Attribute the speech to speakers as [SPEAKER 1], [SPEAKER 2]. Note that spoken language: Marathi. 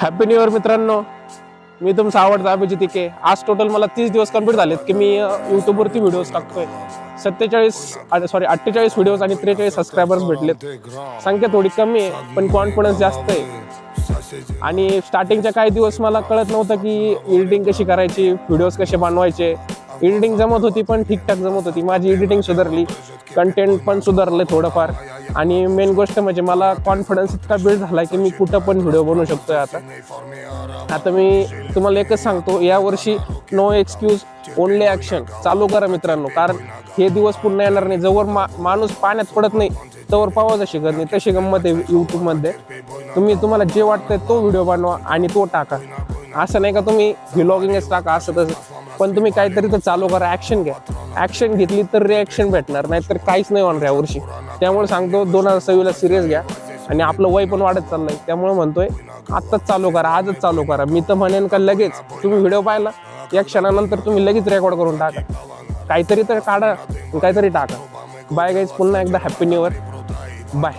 [SPEAKER 1] हॅपी न्यू इयर मित्रांनो. मी तुमचा आवडता अभिजित इके. आज टोटल मला 30 दिवस कंप्लीट झालेत की मी यूट्यूबवरती व्हिडिओज टाकतोय. 48 व्हिडिओज आणि 43 सबस्क्रायबर्स भेटलेत. संख्या थोडी कमी आहे पण कॉन्फिडन्स जास्त आहे. आणि स्टार्टिंगच्या काही दिवस मला कळत नव्हतं की एडिटिंग कशी करायची, व्हिडिओज कसे बनवायचे. एडिटिंग जमत होती पण ठीकठाक जमत होती. माझी एडिटिंग सुधारली, कंटेंट पण सुधारले थोडंफार. आणि मेन गोष्ट म्हणजे मला कॉन्फिडन्स इतका बिल्ड झाला की मी कुठं पण व्हिडिओ बनवू शकतोय. आता मी तुम्हाला एकच सांगतो, यावर्षी नो एक्सक्यूज, ओनली ॲक्शन चालू करा मित्रांनो. कारण हे दिवस पुन्हा येणार नाही. जवळ माणूस पाण्यात पडत नाही तवर पावायचं शिकत नाही. तशी गंमत आहे यूट्यूबमध्ये. तुम्हाला जे वाटतंय तो व्हिडिओ बनवा आणि तो टाका. असं नाही का तुम्ही व्लॉगिंगच टाका असं तसं, पण तुम्ही काहीतरी तर चालू करा. ॲक्शन घ्या. ॲक्शन घेतली तर रिॲक्शन भेटणार, नाही तर काहीच नाही होणार यावर्षी. त्यामुळे सांगतो 2026 सिरियस घ्या. आणि आपलं वय पण वाढत चाललंय, त्यामुळे म्हणतोय आत्ताच चालू करा, आजच चालू करा. मी तर म्हणेन का लगेच तुम्ही व्हिडिओ पाहिला या क्षणानंतर तुम्ही लगेच रेकॉर्ड करून टाका. काहीतरी तर काढा, काहीतरी टाका. बाय गाईज, पुन्हा एकदा हॅपी न्यू इयर. बाय.